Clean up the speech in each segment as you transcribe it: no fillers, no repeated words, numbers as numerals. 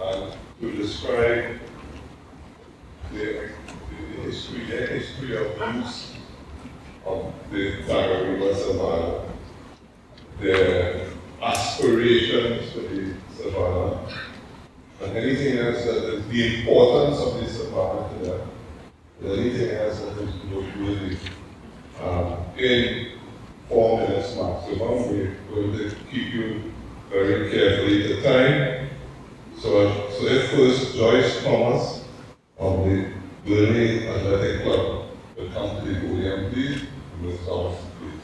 and to describe the history of use of the Tacarigua Savannah, their aspirations for the Savannah, and anything else that is the importance of the Savannah to them, and anything else that is noteworthy in 4 minutes maximum. We're going to keep you very carefully to time. So if first Joyce Thomas of the Burnley Athletic Club will come to the podium, please. Ms. Thomas, please.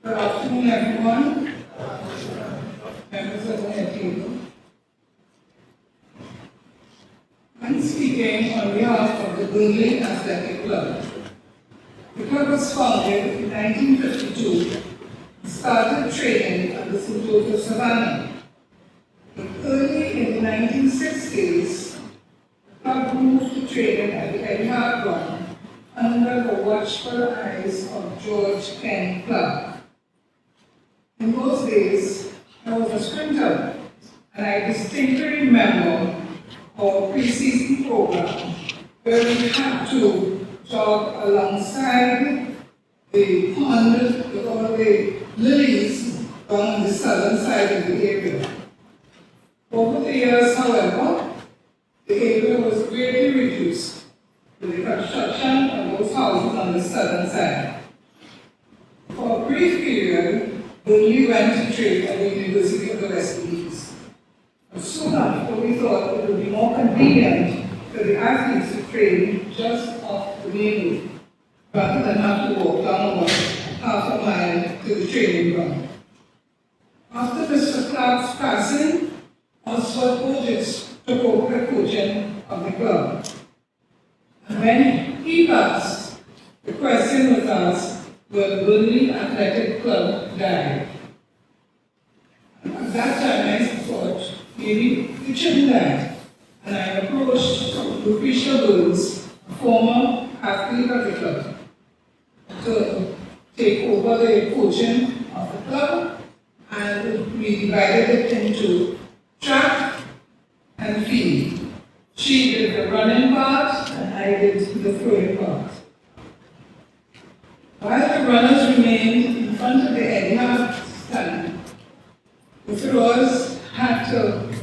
Good afternoon, everyone. Members of the table. I'm speaking on behalf of the Burnley Athletic Club. The club was founded in 1952 and started training at the St. Joseph Savannah. But early in the 1960s, the club moved to training at the Etihad Ground under the watchful eyes of George Penn Club. In those days, I was a sprinter, and I distinctly remember our pre-season program where we had to jog alongside the pond with all the lilies on the southern side of the area. Over the years, however, the area was greatly reduced with the construction of those houses on the southern side. For a brief period, Burnley went to train at the University of the West Indies. But soon after, we thought it would be more convenient for the athletes to train just off the main road, rather than have to walk down about half a mile to the training ground. After Mr. Clark's passing, Oswald Burgess took over the coaching of the club. And when he passed, the question was asked, will the Burnley Athletic Club die? And at that time, I thought maybe it shouldn't die. And I approached Lucretia Burns, a former athlete of the club, to take over the coaching of the club, and we divided it into track and field. She did the running part, and I did the throwing part. While the runners remained in front of the Etihad stand, the throwers had to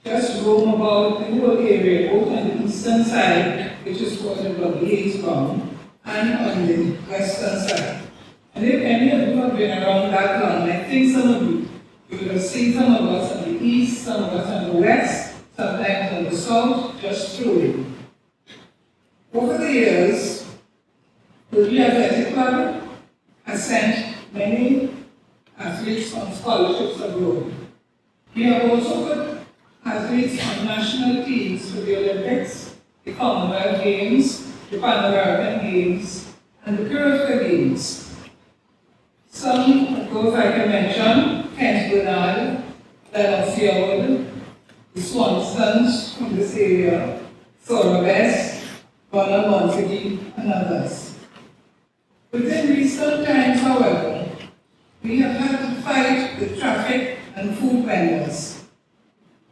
just roam about the whole area, both on the eastern side, which is called the Hayes Ground, and on the western side. And if any of you have been around that long, I think some of you will have seen some of us on the east, some of us on the west, sometimes on the south, just throwing. Over the years, the Athletic Club has sent many athletes on scholarships abroad. We have also put athletes on national teams for the Olympics, the Commonwealth Games, the Pan American Games, and the Curricular Games. Some of those I can mention: Kent Bernard, Leonard Field, the Swansons from this area, Sora Best, Ronald Montague, and others. Within recent times, however, we have had to fight with traffic and food vendors.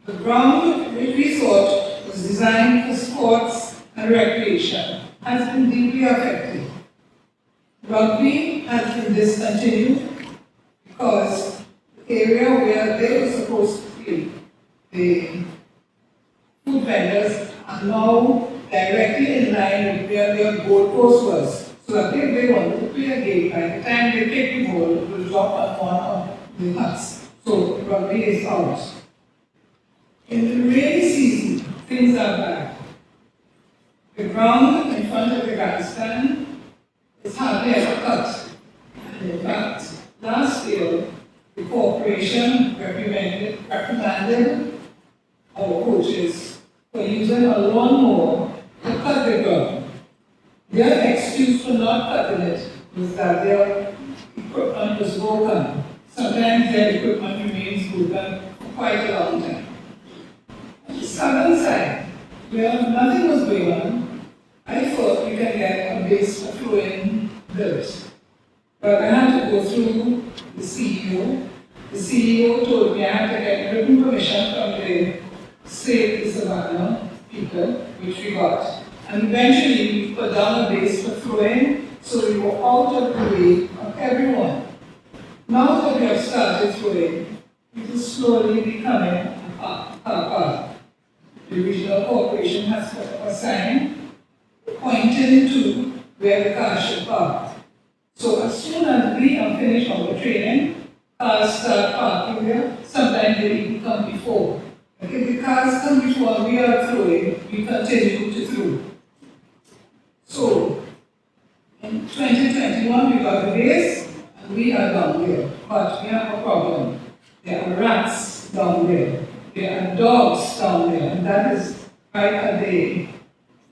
The ground, which we thought was designed for sports and recreation, has been deeply affected. Rugby has been discontinued because the area where they were supposed to be, the food vendors, are now directly in line with where their goalpost was. So that if they wanted to play a game, by the time they take the ball, it will drop on one of the huts. So rugby is out. In the rainy season, things are bad. The ground in front of the grandstand is hardly ever cut. And in fact, last year, the corporation reprimanded our coaches for using a lawnmower to cut the ground. Their excuse for not cutting it was that their equipment was broken. Sometimes their equipment remains broken for quite a long time. On the southern side, where nothing was going on, I thought we could get a base for throwing dirt. But I had to go through the CEO. The CEO told me I had to get written permission from the state of Savannah people, which we got. And eventually we put down a base for throwing, so we were out of the way of everyone. Now that we have started throwing, it is slowly becoming a park. The regional corporation has put up a sign pointing to where the car should park. So as soon as we have finished our training, cars start parking there. Sometimes they even come before. But if the cars come before we are throwing, we continue to throw. So in 2021 we got the base and we are down there. But we have a problem. There are rats down there. There are dogs down there. And that is right at the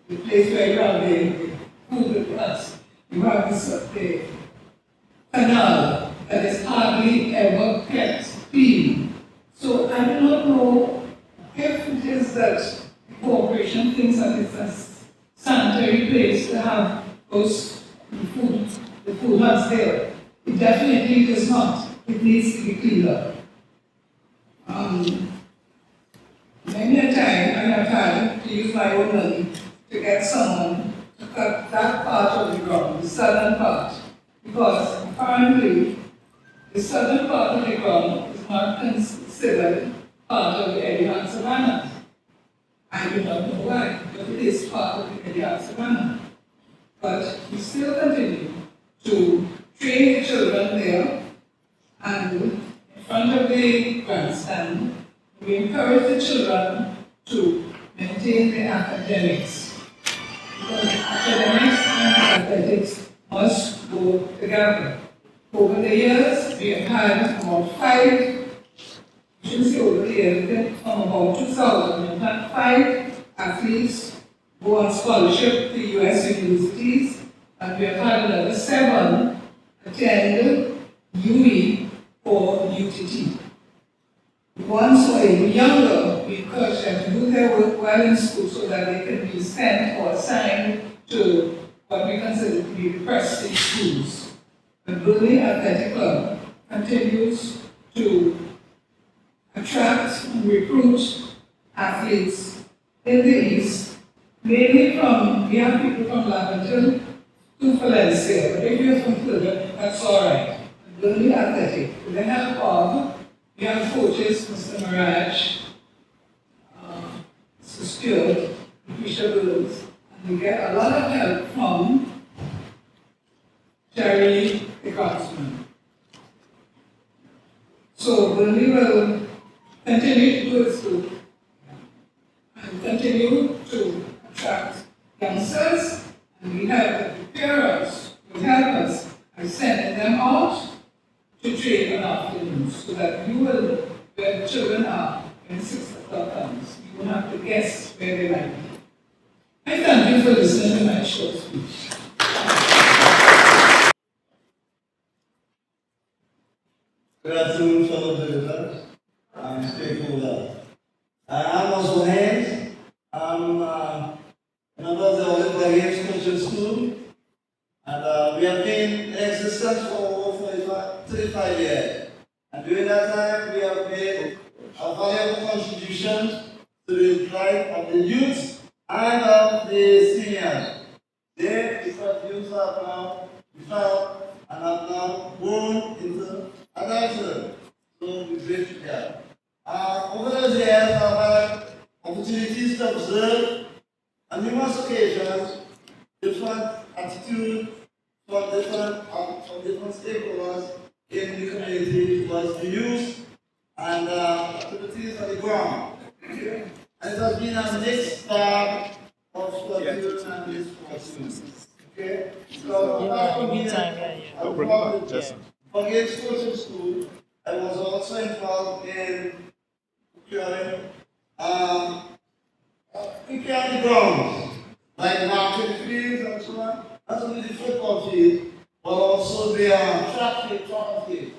place where you have the food with us. You have the canal that is hardly ever kept clean. So I do not know if it is that the corporation thinks that it's a sanitary place to have those the food huts there. It definitely is not. It needs to be cleaned up. Many a time I have had to use my own money to get someone to cut that part of the ground, the southern part, because apparently the southern part of the ground is not considered part of the Edihan Savannah. I do not know why, but it is part of the Edihan Savannah. But we still continue to train the children there, and in front of the grandstand, we encourage the children to maintain their academics. Because academics and athletics must go together. Over the years, we have had about 5, I shouldn't say over the years, from about 2000, we have had 5 athletes go on scholarship to US universities, and we have had another 7 attend UE or UTT. The ones who are even younger, we encourage them to do their work well in school so that they can be sent or assigned to what we consider to be the prestige schools. The Burley Athletic Club continues to attract and recruit athletes in the East, mainly from, we have people from Laventille to Valencia, but if you're from Florida, that's all right. The Burley Athletic, with the help of, we have coaches, Mr. Mirage, Mr. Stewart, Keisha Williams, and we get a lot of help from Jerry the Craftsman. So Burley will continue to do its work and continue to attract youngsters, and we have the parents who help us by sending them out to train in afternoons so that you will know where the children are when 6 o'clock comes. You won't have to guess where they might be. I thank you for listening to my short speech. Good afternoon, fellow visitors and stakeholders. I'm also Haynes. I'm a member of the Olympic Games Coaching School, and we have been in existence for over 35 years. And during that time, we have made a valuable contribution to the life of the youth and of the seniors. They, because youth have now developed and have now grown into adulthood. So we bridge together. Over those years, I've had opportunities to observe on numerous occasions different attitudes from different stakeholders in the community towards the youth and activities on the ground. And it has been a mixed bag of sports and discourses. Okay? So apart from being for Games Coaching School, I was also involved in preparing the grounds, like market fields and so on. Not only the football field, but also the track field.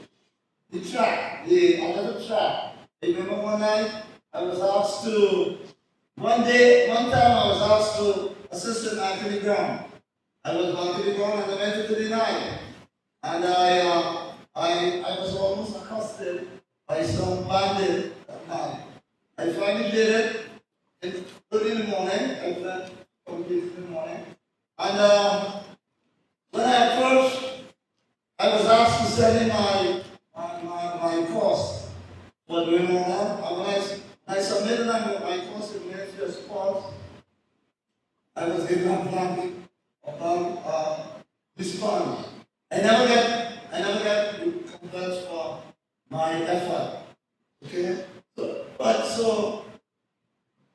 The track, the another track. I remember one night I was asked to One time I was asked to assist in Anthony Brown. I was Anthony Brown and I went to the night. And I was almost accosted by some bandit at night. I finally did it early in the morning. I went completely in the morning. And when I approached, I was asked to send in my cost for doing all that. And when I submitted my cost in Ministry of Sports, I was given a blank response. I never get complaints for my effort. Okay? So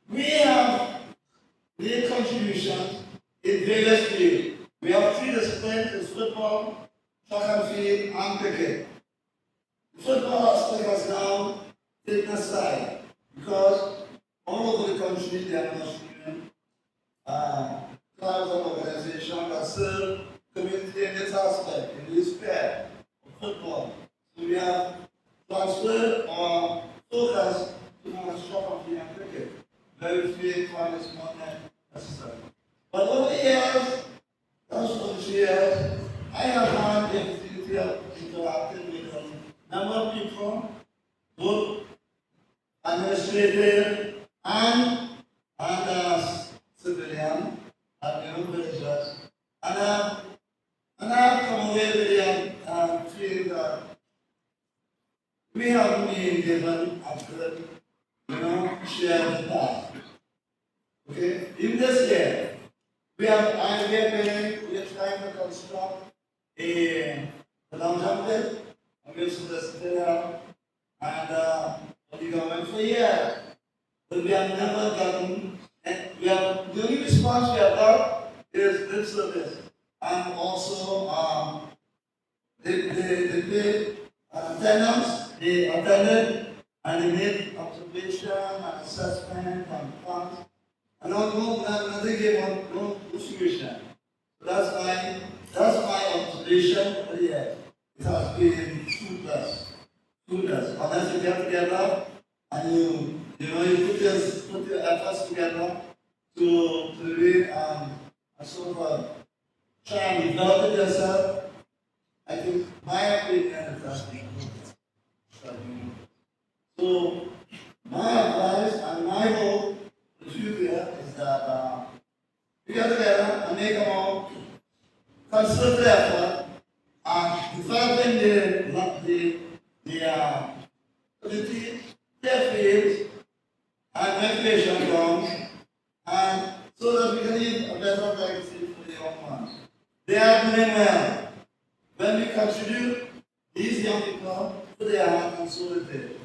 we have made contributions in various fields. We have 3 disciplines: is football, track and field, and cricket. The football aspect has now taken a side because all over the country there are Muslim clubs and organizations that serve community in this aspect, in this sphere of football. So we have transferred our focus to track and field and cricket. Very few funds is not necessary. But over the years, last 20 years, I have had the opportunity of interacting with a number of people, both administrative and civilian, and villagers. And I have come away with the feeling that we have been given a good, shared path. Okay? In this year, we are trying to construct a long-term pit, and we've solicited help, and the government for years. But we have never gotten, and the only response we have got is lip service. And also, the tenants, they attended and they made observation and assessment and plans. And nothing gave no solution. So that's my observation for the year. It has been fruitless. Unless you get together and you put your efforts together to really sort of try and develop it yourself. I think my opinion is that so my advice and my hope for the future is that we get together and make a more concerted effort and developing the community, their fields and recreation grounds, and so that we can leave a better legacy for the young ones. They are doing well. When we contribute these young people to their heart and soul it is.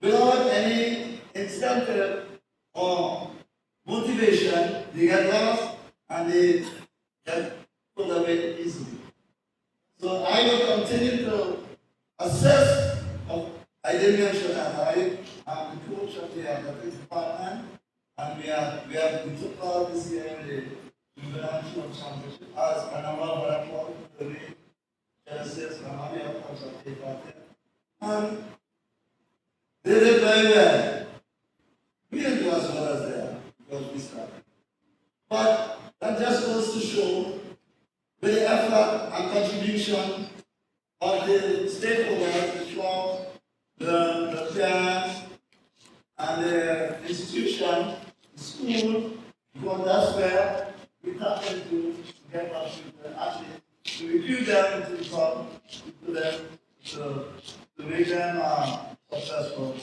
Without any incentive or motivation, they get lost and they get put away easily. So I will continue to assess. I didn't mention that I am the coach of the athletics department, and we took part this year in the International Championship as a number of other clubs, the league, Genesis, and many other clubs that take part in. And they did very well. We didn't do as well as them because we started. But that just goes to show with the effort and contribution of the stakeholders, the clubs, the parents, and the institution, the school, because that's where we tap into to get our children, actually, to recruit them into the club, to make them successful.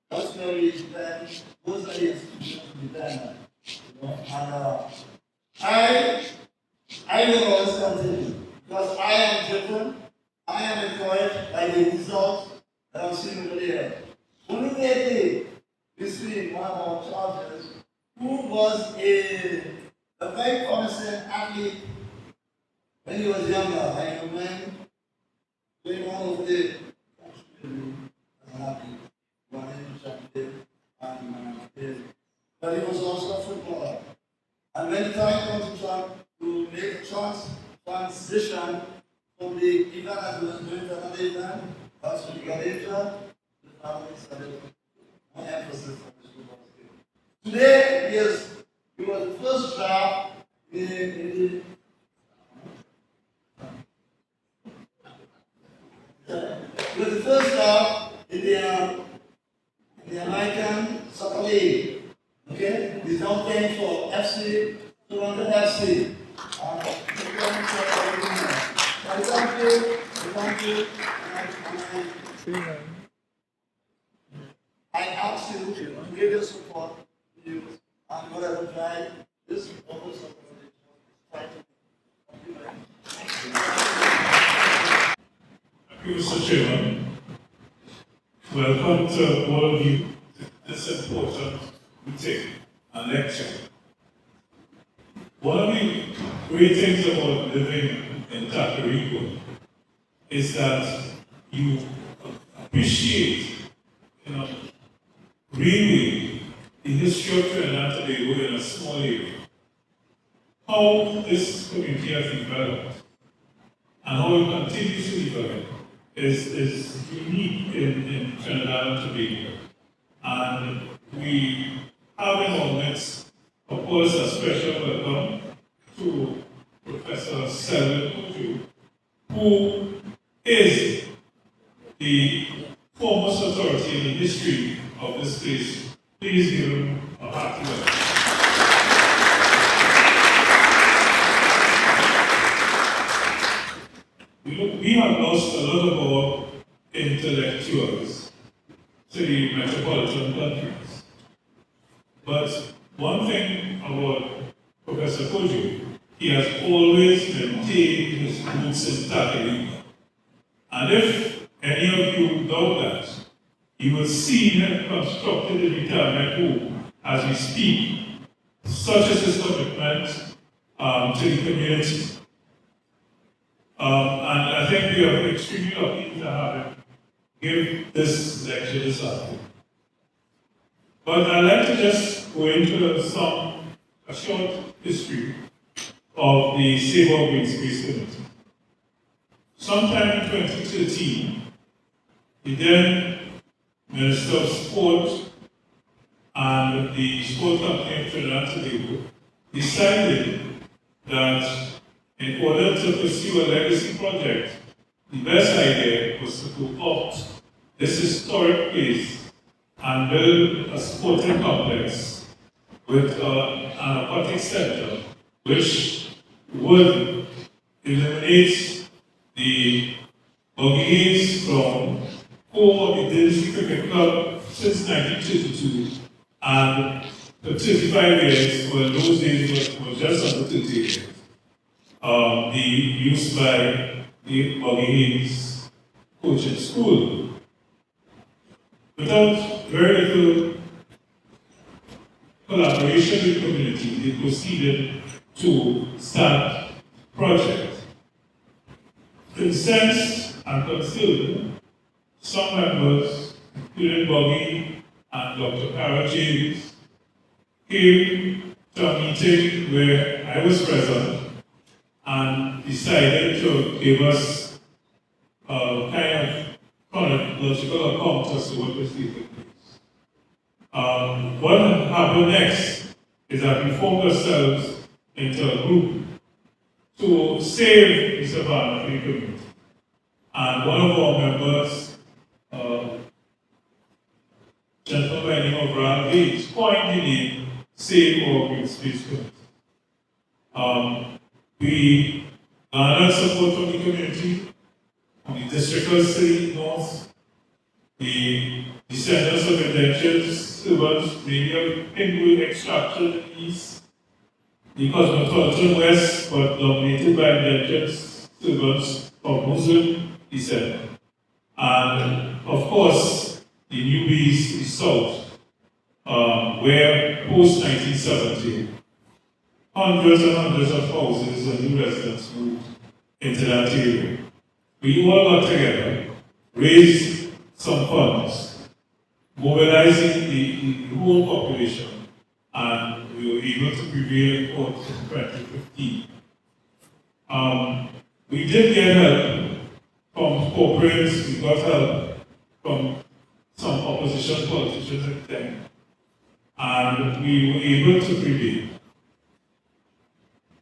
That's where we depend, those are the institutions we depend on. And I will always continue, because I am driven, I am encouraged by the results that I'm seeing over there. Only lately, we see one of our charges who was a very promising athlete when he was younger. I remember playing all over the country as an athlete, running, jumping, and but he was also a footballer. And when the time comes to make a transition from the event that we were doing to another event, that's when he got injured, the family started more emphasis on the football skill. Today, yes, it was the first draft in it was the first draft in the American Soccer League. Okay? It's now playing for FC, Toronto FC. Thank you. I ask you to give your support to you and whatever drive this office of try to. Thank you very much. Thank you, Mr. Chairman. Welcome to all of you to this important meeting and lecture. One of the great things about living in Tacarigua is that you appreciate, really the history of Trinidad and Tobago in a small area. How this community has developed and how it continues to develop is unique in Trinidad and Tobago. And we have in our midst, of course, a special welcome to Professor Selwyn Cudjoe, who is the foremost authority in the history of this place. Please give him a hearty welcome. We have lost a lot of our intellectuals to the metropolitan countries. But one thing about Professor Cudjoe, he has always maintained his roots in Tacarigua. And if any of you doubt that, you will see him constructed a retirement home as we speak. Such is his commitment to the community. And I think we are extremely lucky to have him give this lecture this afternoon. But I'd like to just go into a short history of the Save Green Space Committee. Sometime in 2013, the then Minister of Sport and the Sport Company of Trinidad and Tobago decided that in order to pursue a legacy project, the best idea was to go out this historic place and build a sporting complex with an aquatic center, which would eliminate the buggies from core of the Dynasty Cricket Club since 1932, and for 35 years, well, those days it was just under 30 years, the use by the Buggy coaching school. Without very little collaboration with the community, they proceeded to start the project. Incensed and concerned, some members, including Buggy and Dr. Cara James, came to a meeting where I was present and decided to give us a kind of chronological account as to what was taking place. What happened next is that we formed ourselves into a group to save the savannah for the community. And one of our members, gentleman by the name of Rand Gates, coined the name Save Our Green Space Committee. We garnered support from the community, from the district of City North, the descendants of indentured servants, mainly of penguin extraction in the east, the cosmopolitan west, but dominated by indentured servants of Muslim descent. And of course, the newbies, the south, where post-1970, hundreds and hundreds of houses and new residents moved into that area. We all got together, raised some funds, mobilizing the whole population, and we were able to prevail in court in 2015. We did get help from corporates, we got help from some opposition politicians at the time. and we were able to prevail.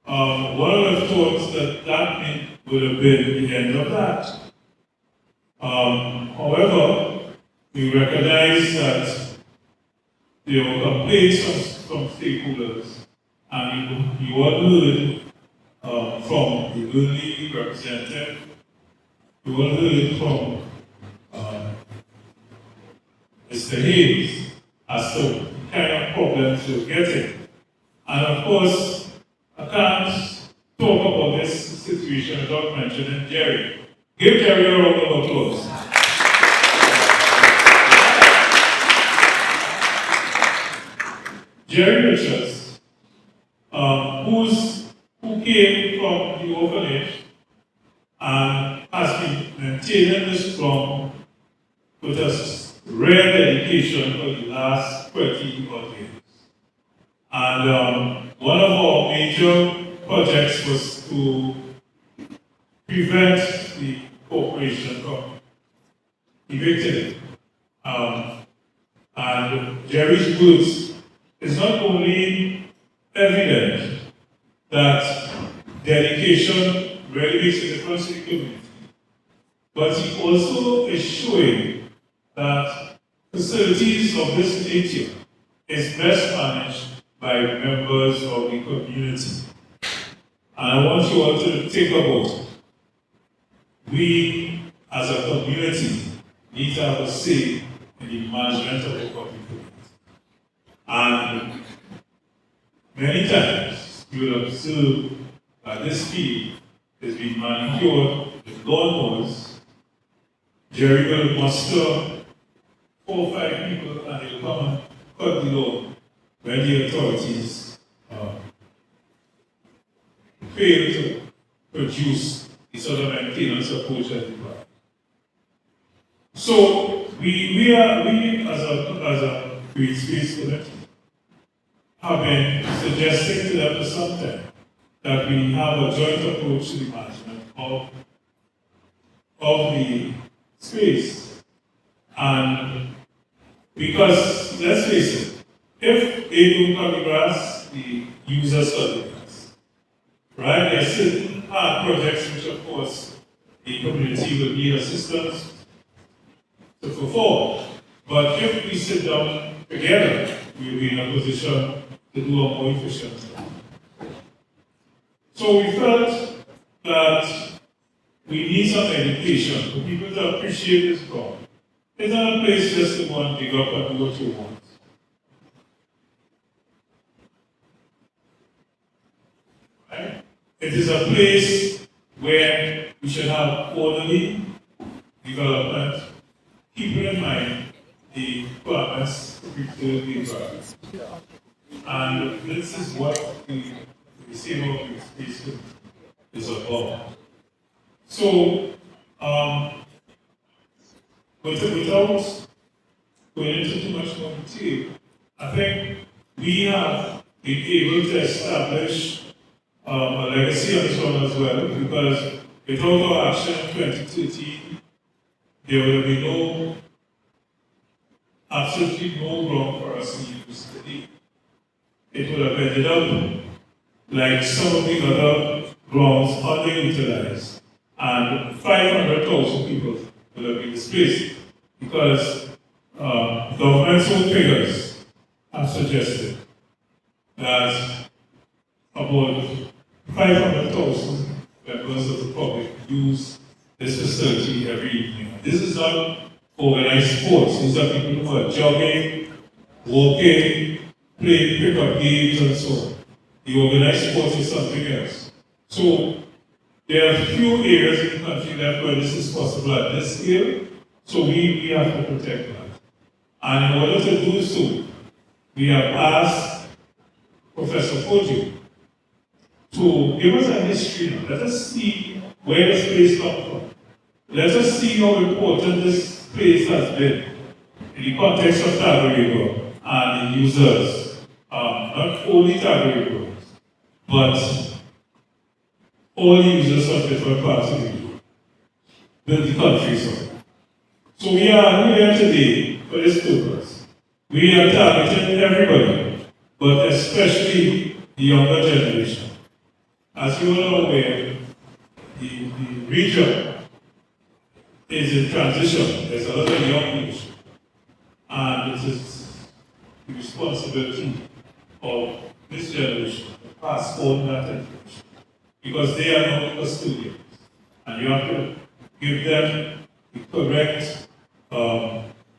One of the thoughts that would have been the end of that. However, we recognize that there were complaints from stakeholders, and you all heard from the Burnley representative, you all heard from Mr. Hayes as to the kind of problems you're getting. And of course, I can't talk about this situation without mentioning Jerry. Give Jerry a round of applause. Jerry Richards, who came from the orphanage and has been maintaining this strong with a rare dedication for the last 20 odd years. And one of our major projects was to prevent the corporation from evicting. And Jerry's goods is not only evident that dedication really makes a difference in the community, but he also is showing that facilities of this nature is best managed by members of the community. And I want you all to think about it. We, as a community, need to have a say in the management of the public community. And many times, you will observe that this field is being manicured with lawnmowers. Jerry will muster 4 or 5 people and they'll come and cut the lawn when the authorities fail to produce the sort of maintenance approach that we have. So we as a green space committee have been suggesting to them for some time that we have a joint approach to the management of the space. And because, let's face it, if they don't cut the grass, the users cut the grass. Right? There are certain hard projects which, of course, the community will need assistance to perform. But if we sit down together, we will be in a position to do a more efficient job. So we felt that we need some education for people to appreciate this God. It's not a place just to go and dig up and do what you want. Right? It is a place where we should have orderly development, keeping in mind the requirements to preserve the environment. And this is what the Save Our Green Space is about. So, without going into too much more detail, I think we have been able to establish a legacy on this one as well, because without our action in 2013, there will be absolutely no ground for us to use today. It would have ended up like some of the other grounds underutilized, and 500,000 people will have been displaced because governmental figures have suggested that about 500,000 members of the public use this facility every evening. This is not organized sports. These are people who are jogging, walking, playing pickup games, and so on. The organized sports is something else. So there are few areas in the country left where this is possible at this scale, so we have to protect that. And in order to do so, we have asked Professor Cudjoe to give us a history now. Let us see where this place comes from. Let us see how important this place has been in the context of Tacarigua and the users, not only Tacarigua, but all users of different parts of the country. So we are here today for this purpose, We are targeting everybody, but especially the younger generation. As you all are aware, the region is in transition. There's a lot of young people, and it is the responsibility of this generation to pass on that information, because they are not custodians, and you have to give them the correct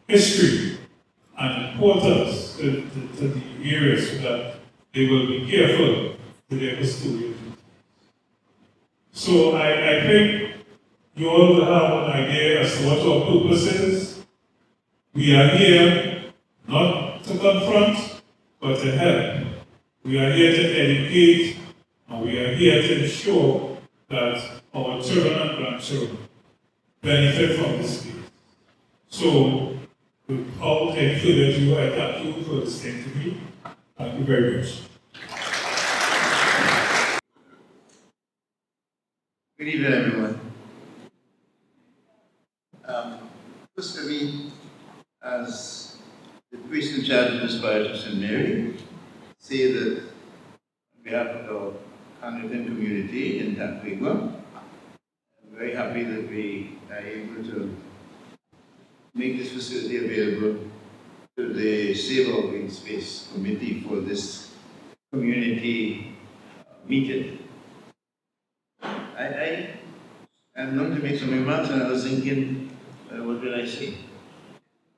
history and importance to the areas so that they will be careful with their custodian. So I think you all will have an idea as to what our purpose is. We are here not to confront, but to help. We are here to educate, and we are here to ensure that our children and grandchildren benefit from this space. So, without any further ado, I thank you for listening to me. Thank you very much. Good evening, everyone. First, let me, as the priest in charge of this parish of St. Mary, say that on behalf of our Anglican community in Tacarigua, I'm very happy that we are able to make this facility available to the Save Our Green Space Committee for this community meeting. I'm going to make some remarks, and I was thinking, what did I say?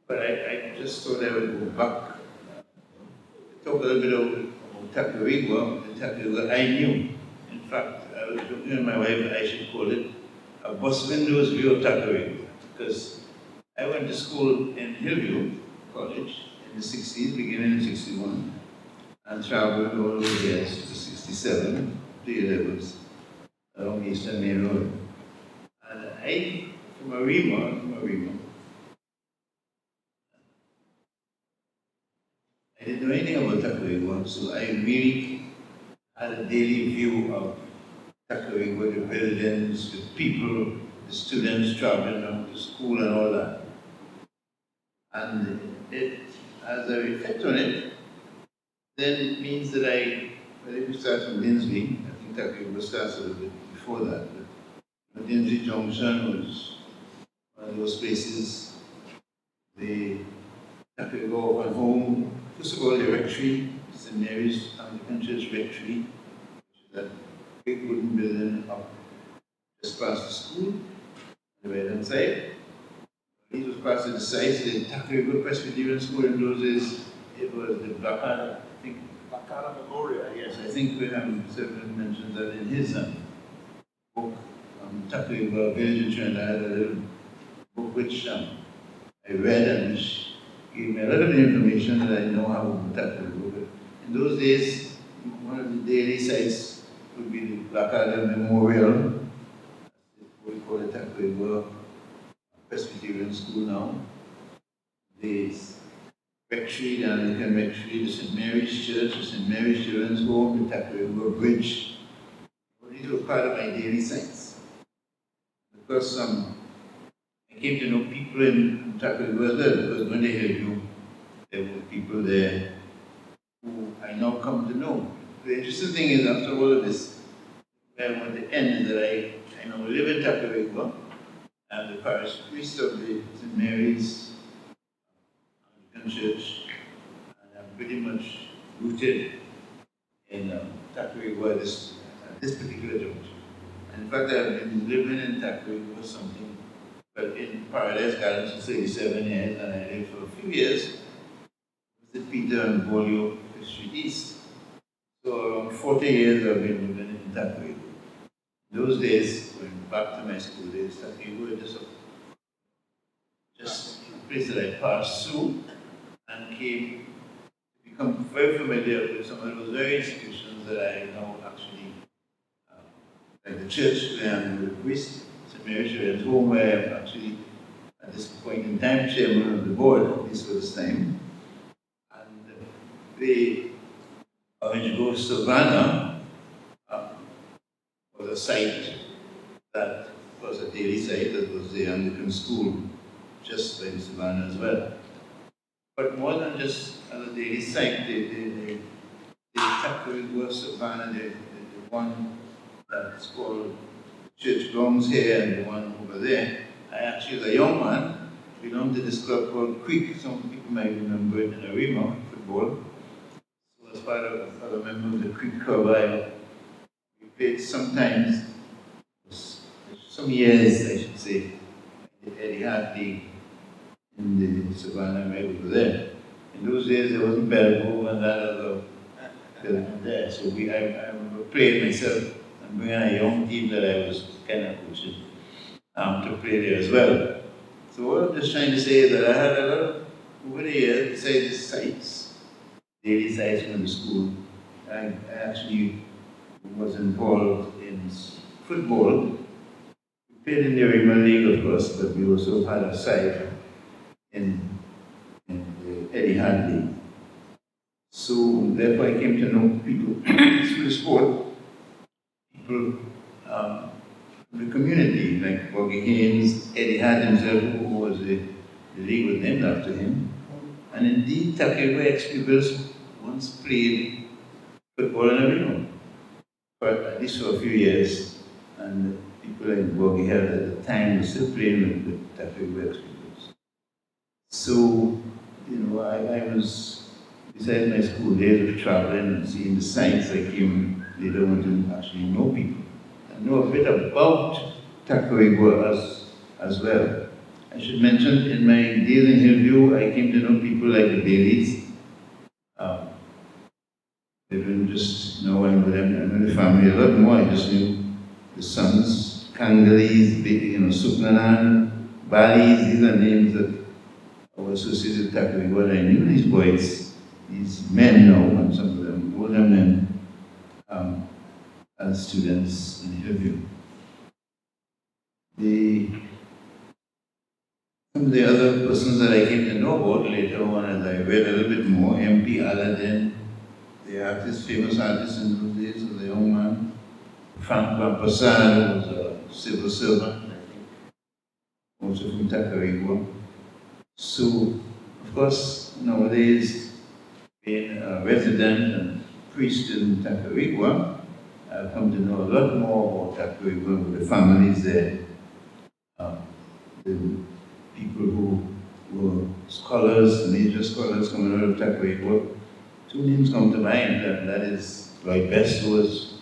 But I just thought I would go back, talk a little bit about Tacarigua. The Tacarigua I knew. In fact, I was looking at my wife, I should call it a bus windows view of Tacarigua, because I went to school in Hillview College in the 60s, beginning in 61, and traveled all the years to 67, to A-levels, along Eastern Main Road. And from Arima, I didn't know anything about Tacarigua, so I really had a daily view of Tacarigua, the buildings, the people, the students traveling up to school and all that. And as I reflect on it, then it means that if you start from Dinsby, I think Tacarigua starts a little bit before that. But Dinsby Junction was one of those places, the Tacarigua went home. First of all, the rectory, St. Mary's Anglican Church rectory, which is that big wooden building up just past the school, on the right hand side. It was past the site, the Tacarigua Presbyterian School in those days. It was the Blackadder, I think, Blackadder Memorial, yes. I think Selwyn mentioned that in his book, Tacarigua, Village in Trinidad. I had a little book which I read and which gave me a lot of the information that I know how to Tacarigua. But in those days, one of the daily sites would be the Blackadder Memorial, what we call it Tacarigua Presbyterian School now. The rectory, the Anglican rectory, the St. Mary's Church, the St. Mary's Children's Home, the Tacarigua Bridge. Well, these were part of my daily sites. Because I came to know people in Tacarigua as well, because when they heard you, there were people there who I now come to know. The interesting thing is, after all of this, where I want to end is that I now live in Tacarigua. I'm the parish priest of the St. Mary's Anglican Church, and I'm pretty much rooted in Tacarigua at this particular juncture. And in fact, I've been living in Tacarigua something, but in Paradise Gardens for 37 years, and I lived for a few years with Peter and Bolio, 5th Street East. So around 40 years I've been living in Tacarigua. Those days, going back to my school days, Tacarigua was just a place that I passed through and came to become very familiar with some of those very institutions that I now actually, like the church where I'm the priest, St. Mary's Children's Home, where I'm actually, at this point in time, chairman of the board, at least for this time. And the Orange Grove Savannah was a site that was a daily site, that was the Anglican school, just by the Savannah as well. But more than just a daily site, the Tacarigua Savannah, the one that's called Church Grounds here and the one over there. I actually, as a young man, belonged to this club called Creek. Some people might remember it in Arima football. So as part of a member of the Creek Club, we played sometimes, some years I should say, the Eddie Hart League in the Savannah right over there. In those days there wasn't Bellevue and that other building there. So I remember playing myself and bringing a young team that I was kind of coaching to play there as well. So what I'm just trying to say is that I had a lot of, over the years, besides the sites, daily sites from the school, I actually was involved in football. We played in the Arima League, of course, but we also had a side in the Eddie Hart League. So therefore I came to know people through the sport, people from the community, like Boggy Haynes, Eddie Hart himself, who was the league was named after him. And indeed, Tacarigua ex-pupils once played football in Arima, for at least for a few years. And people like Boggy Haynes at the time were still playing with Tacarigua ex-pupils. So, I was, besides my school days of traveling and seeing the sights, I came later on to actually know people. I know a bit about Tacarigua as well. I should mention, in my days in Hillview, I came to know people like the Baileys. They didn't just know I know them, I know the family a lot more. I just knew the sons, Kangalis, Suknanan, Balis. These are names that were associated with Tacarigua. I knew these boys, these men now, and some of them, older men, as students in Hillview. Some of the other persons that I came to know about later on as I read a little bit more, MP Aladdin, the artist, famous artist in those days, was a young man. Frank Pampasar was a civil servant, I think, also from Tacarigua. So, of course, nowadays, being a resident and priest in Tacarigua, I've come to know a lot more about Tacarigua with the families there, the people who were scholars, major scholars coming out of Tacarigua. Two names come to mind, and that is Lloyd Best, who was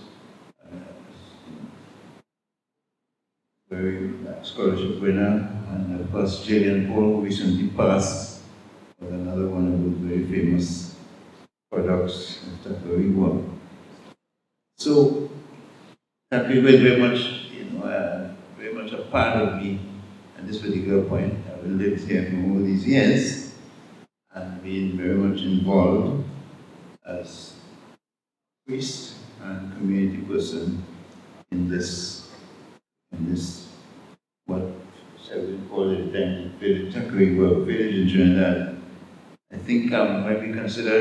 very scholarship winner, and of course Jillian Paul, who recently passed, was another one of those very famous products of Tacarigua. So Tacarigua is very much a part of me at this particular point. I've lived here for all these years and been very much involved as priest and community person in this what shall we call it then, village, Tacarigua village in Trinidad. I think when we consider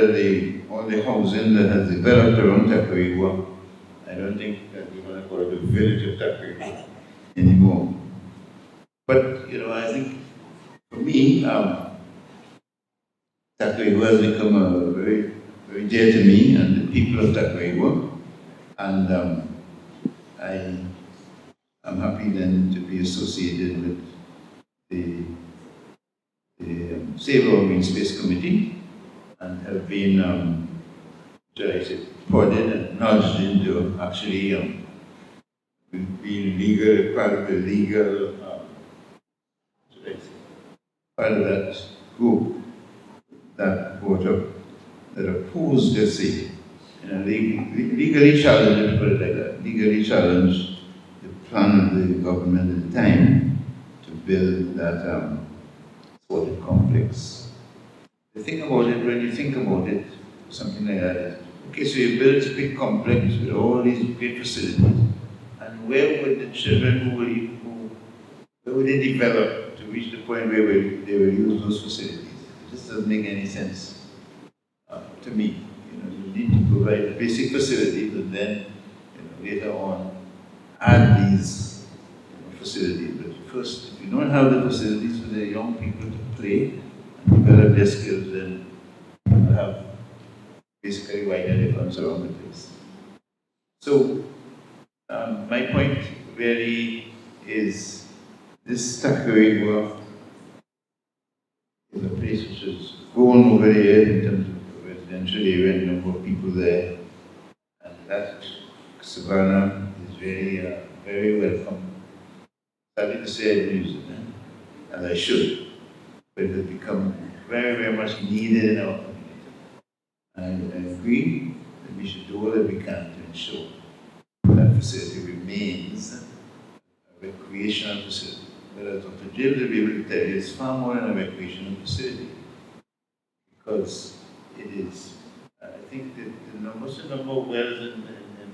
all the housing that has developed around Tacarigua, I don't think that we're going to call it the village of Tacarigua anymore. But, I think for me, Tacarigua has become very, very dear to me and the people of Tacarigua. And I'm happy then to be associated with the Save Our Green Space Committee and have been, prodded and nudged into actually being part of the legal, part of that group that brought up, that opposed, let's say, legally challenged, put it like that, legally challenged the plan of the government at the time to build that sporting complex. The thing about it, when you think about it, something like that, okay, so you build this big complex with all these great facilities, and where would the children where would they develop to reach the point where they will use those facilities? It just doesn't make any sense to me. You need to provide basic facilities and then later on add these facilities. But first, if you don't have the facilities for the young people to play develop their skills and have basically wider difference around the place. So my point really is this Tacarigua is a place which has grown over the years in terms of residential area and number of people there. And that savannah is really very welcome. Sadly to say I didn't use it, and I should, but it has become very, very much needed in our community. And I agree that we should do all that we can to ensure that facility remains a recreational facility. But as Dr. James will be able to tell you, it's far more than a recreational facility, because it is. I think that what's the number of wells in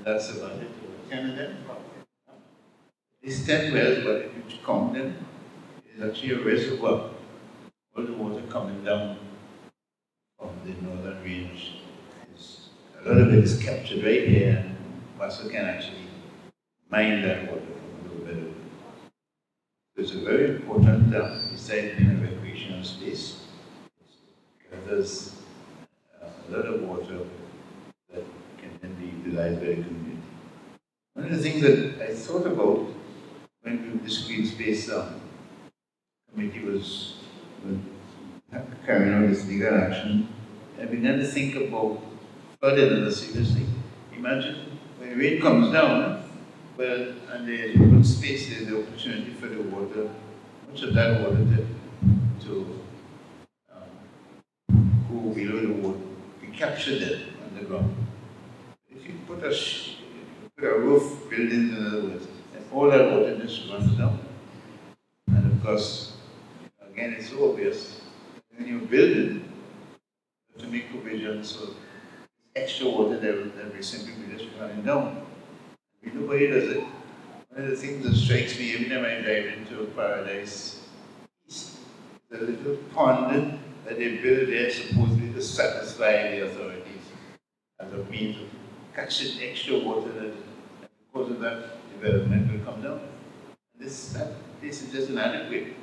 that savannah? 10 of them? It's 10 wells, but if you count them, it's actually a reservoir. All the water coming down from the northern range, a lot of it is captured right here, and Vaso can actually mine that water from a little bit of it. So it's a very important, besides being a recreational space, it gathers a lot of water that can then be utilized by the community. One of the things that I thought about when this green space committee was carrying out this legal action, I began to think about flooding in a serious thing. Imagine when rain comes down, well, and there's open space, there's the opportunity for the water, much of that water to go below the water, be captured there underground. If you put a roof, buildings in other words, and all that water just runs down. And of course, again, it's so obvious, when you're building, you have to make provisions for extra water that will simply be just running down. Nobody does it. One of the things that strikes me every time I dive into Paradise East, the little pond that they built there supposedly to satisfy the authorities as a means of catching extra water that, because of that development, will come down. That place is just inadequate.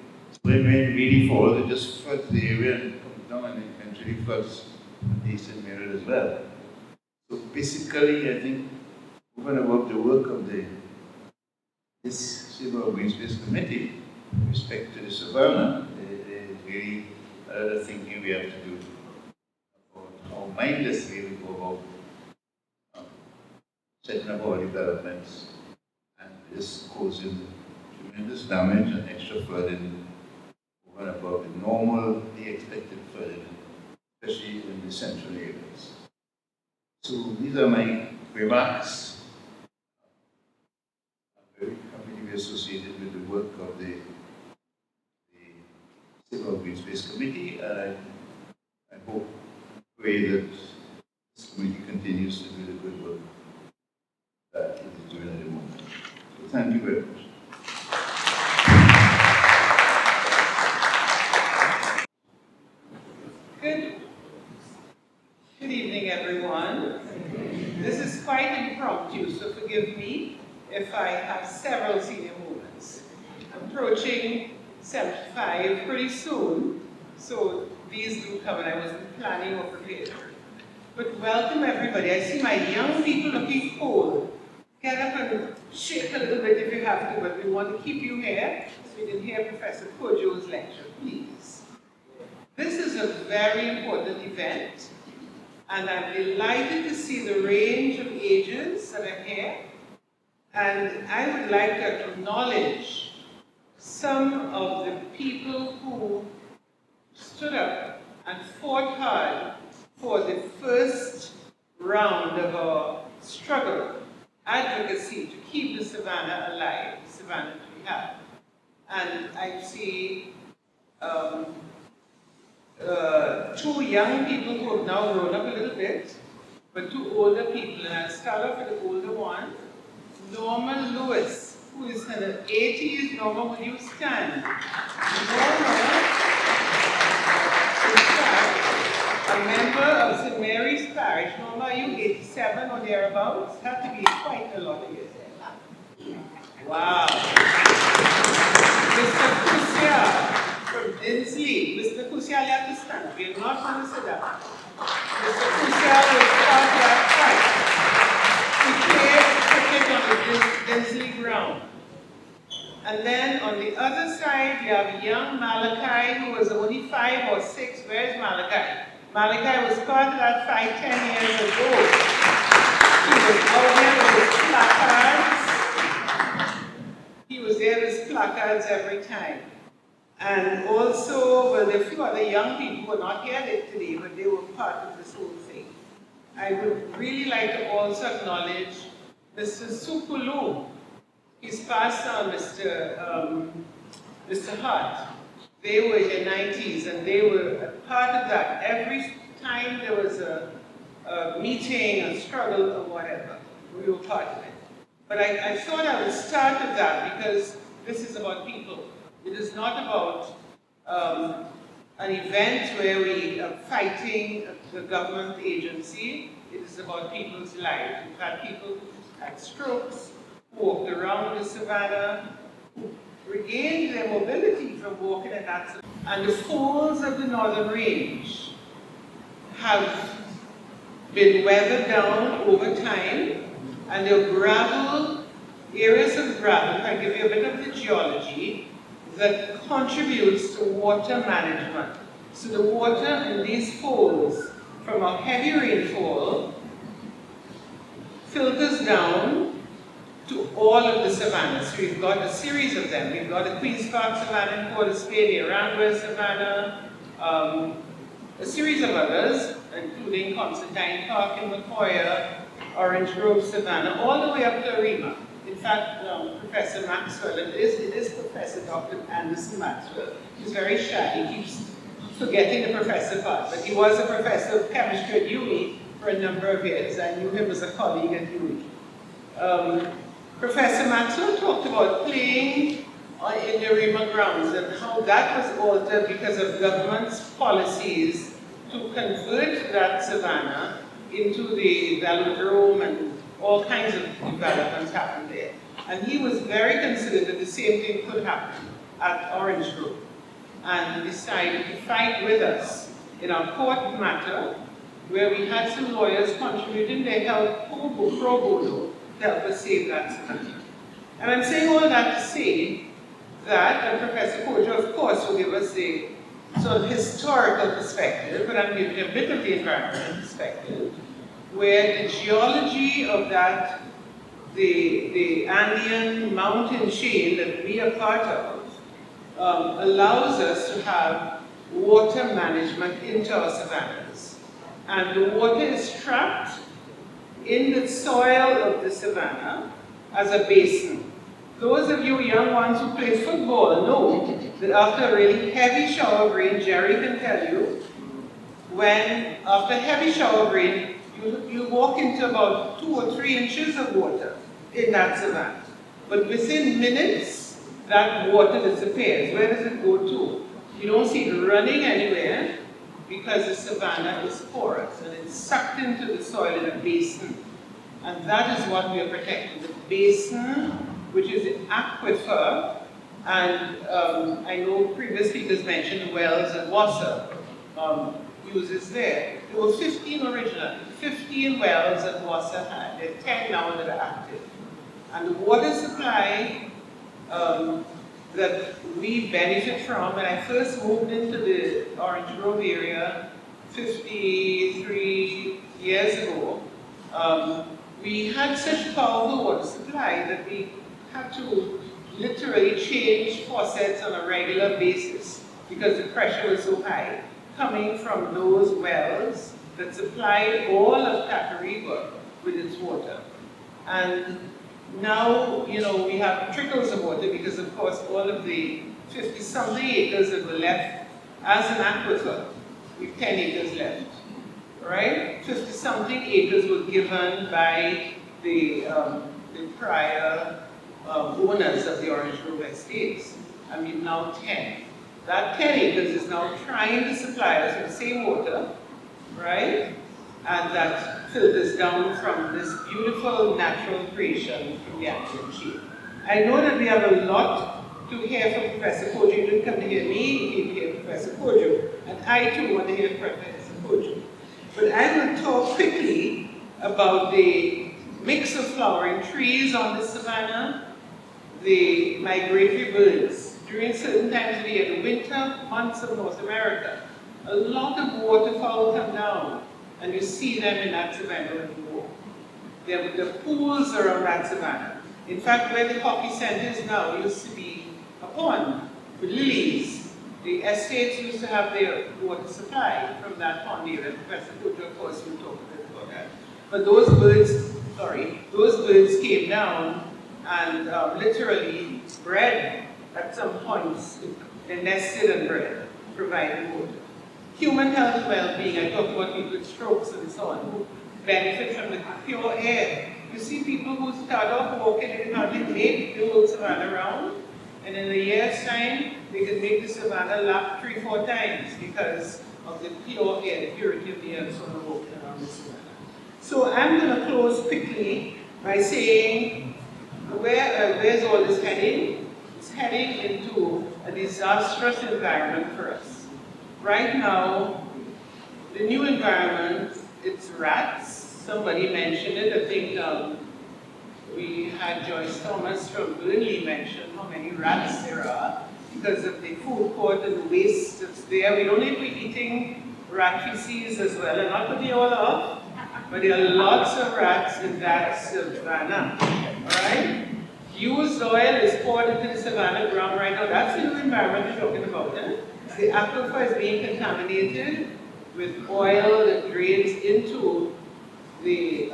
When rain really falls, it just floods the area and comes down and eventually floods the eastern mirror as well. So basically, I think over and above the work of this Civil Green Space Committee with respect to the savannah, there is really a lot of thinking we have to do about how mindlessly we go about setting up our developments, and this causing tremendous damage and extra flooding over and above the normally expected flooding, especially in the central areas. So these are my remarks. I'm very happy to be associated with the work of the Civil Green Space Committee, and I hope, pray that this committee continues to do the good work that it is doing at the moment. So thank you very much. Good evening, everyone. This is quite impromptu, so forgive me if I have several senior moments. I'm approaching 75 pretty soon, so these do come, and I wasn't planning or prepared. But welcome, everybody. I see my young people looking cold. Get up and shake a little bit if you have to, but we want to keep you here so you can hear Professor Cudjoe's lecture, please. This is a very important event, and I'm delighted to see the range of ages that are here. And I would like to acknowledge some of the people who stood up and fought hard for the first round of our struggle, advocacy to keep the savannah alive, the savannah that we have. And I see two young people who have now grown up a little bit, but two older people, and I'll start off with the older one, Norma Lewis, who is in her 80s. Norma, would you stand? Norma is a member of St. Mary's Parish. Norma, are you 87 or thereabouts? Have to be quite a lot of years. Wow. Mr. Kusia from Inslee. Mr. Kusia, you have to want to sit down. Mr. Purcell was part of that fight. He played cricket on the Dinsley ground. And then on the other side, you have young Malachi, who was only 5 or 6. Where's Malachi? Malachi was part of that fight 10 years ago. He was out there with his placards. He was there with his placards every time. And also, well, there are a few other young people who are not here today, but they were part of this whole thing. I would really like to also acknowledge Mr. Supulu. He's passed on, Mr. Hart. They were in the 90s, and they were a part of that. Every time there was a meeting, a struggle, or whatever, we were part of it. But I thought I would start with that because this is about people. It is not about an event where we are fighting the government agency. It is about people's lives. We've had people who had strokes, who walked around the savannah, who regained their mobility from walking in that savannah. And the falls of the northern range have been weathered down over time, and there are gravel, areas of gravel, if I give you a bit of the geology, that contributes to water management. So the water in these falls, from a heavy rainfall, filters down to all of the savannas. So we've got a series of them. We've got the Queen's Park Savannah in Port of Spain, the Arandua Savannah, a series of others, including Constantine Park in Macoya, Orange Grove Savannah, all the way up to Arima. In fact, Professor Maxwell, it is Professor Dr. Anderson Maxwell. He's very shy. He keeps forgetting the professor part, but he was a professor of chemistry at UWI for a number of years. I knew him as a colleague at UWI. Professor Maxwell talked about playing in the Arima grounds and how that was altered because of government's policies to convert that savannah into the velodrome, and all kinds of developments happened there. And he was very considered that the same thing could happen at Orange Grove. And decided to fight with us in our court matter, where we had some lawyers contributing their help pro bono to help us save that savannah. And I'm saying all that to say that, and Professor Cudjoe, of course, will give us a sort of historical perspective, but I'm giving you a bit of the environmental perspective, where the geology of that, the Andean mountain chain that we are part of, allows us to have water management into our savannas. And the water is trapped in the soil of the savanna as a basin. Those of you young ones who play football know that after a really heavy shower of rain, Jerry can tell you, when after a heavy shower of rain, you walk into about 2 or 3 inches of water in that savanna. But within minutes, that water disappears. Where does it go to? You don't see it running anywhere because the savanna is porous and it's sucked into the soil in a basin. And that is what we are protecting. The basin, which is the aquifer, and I know previous speakers mentioned wells and Wassa uses there. There were 15 originally, 15 wells that Wassa had. There are 10 now that are active. And the water supply that we benefit from, when I first moved into the Orange Grove area 53 years ago, we had such powerful water supply that we had to literally change faucets on a regular basis because the pressure was so high, coming from those wells that supplied all of Tacarigua with its water. And now, you know, we have trickles of water because, of course, all of the 50-something acres that were left as an aquifer, we have 10 acres left, right? 50-something acres were given by the prior owners of the Orange Grove estates, and we've now 10. That 10 acres is now trying to supply us with the same water, right? And that filters down from this beautiful natural creation from the Andean chain. I know that we have a lot to hear from Professor Cudjoe. You didn't come to hear me, you came to hear Professor Cudjoe. And I too want to hear Professor But I will talk quickly about the mix of flowering trees on the savanna, the migratory birds. During certain times of the year, the winter months of North America, a lot of waterfowl come down, and you see them in that savanna when you walk. The pools are on that savanna. In fact, where the hockey center is now used to be a pond with lilies. The estates used to have their water supply from that pond area. Professor Cudjoe, of course, will talk a bit about that. But those birds came down and literally bred at some points. They nested and bred, providing water. Human health and well-being, I talked about people with strokes and so on, who benefit from the pure air. You see people who start off walking, they can hardly make the whole savanna round, and in a year's time, they can make the savanna lap 3-4 times because of the pure air, the purity of the air, so on walking around the savanna. So I'm going to close quickly by saying, where's all this heading? It's heading into a disastrous environment for us. Right now, the new environment, it's rats. Somebody mentioned it. I think we had Joyce Thomas from Burnley mention how many rats there are because of the food court and the waste that's there. We don't need to be eating rat feces as well. I'm not putting it all off, but there are lots of rats in that savanna. All right? Used oil is poured into the savanna ground right now. That's the new environment we're talking about. The aquifer is being contaminated with oil that drains into the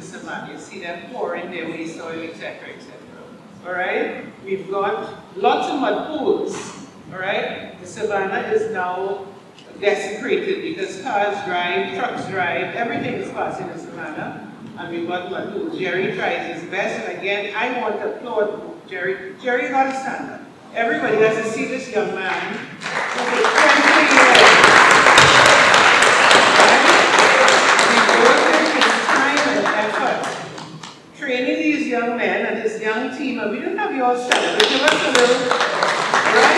savanna. You see them pouring their waste oil, etc., etc. All right? We've got lots of mud pools. All right? The savanna is now desecrated because cars drive, trucks drive, everything is passing the savanna. And we've got mud pools. Jerry tries his best, and again, I want to applaud Jerry. Jerry got to stand up. Everybody has to see this young man who for 20 years devoted his time and effort training these young men and his young team. And we don't have you all stand up, but give us a little, right?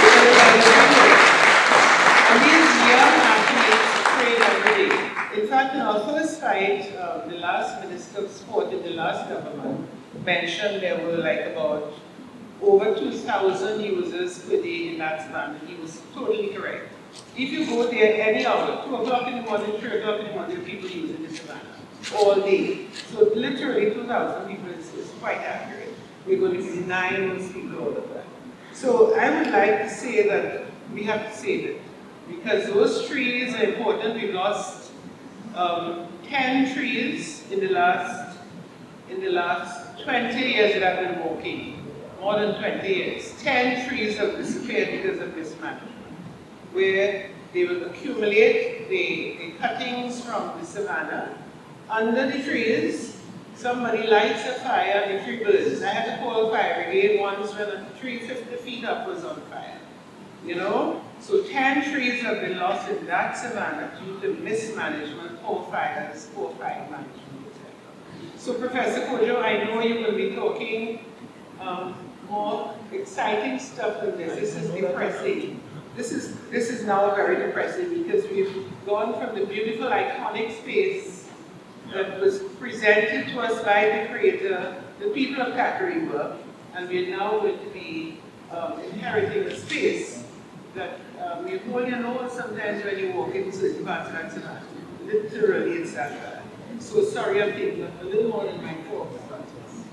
And these young athletes train every day. In fact, in our first fight, the last Minister of Sport in the last government mentioned there were like about over 2,000 users per day in that savanna. He was totally correct. If you go there any hour, 2 o'clock in the morning, 3 o'clock in the morning, people using the savanna all day. So literally 2,000 people is quite accurate. We're going to be denying those people all of that. So I would like to say that we have to save it because those trees are important. We lost 10 trees in the last 20 years that I've been walking. More than 20 years. 10 trees have disappeared because of mismanagement, where they will accumulate the cuttings from the savanna. Under the trees, somebody lights a fire, the tree burns. I had to call a fire brigade once when a tree 50 feet up was on fire. You know? So 10 trees have been lost in that savanna due to mismanagement, poor fires, poor fire management, etc. So Professor Cudjoe, I know you will be talking more exciting stuff than this. This is depressing. This is now very depressing because we've gone from the beautiful, iconic space that was presented to us by the Creator, the people of Tacarigua, and we're now going to be inheriting a space that you only know sometimes when you walk into certain parts of that savanna. Literally, it's that bad. So sorry, I'm taking a little more than my 4 minutes.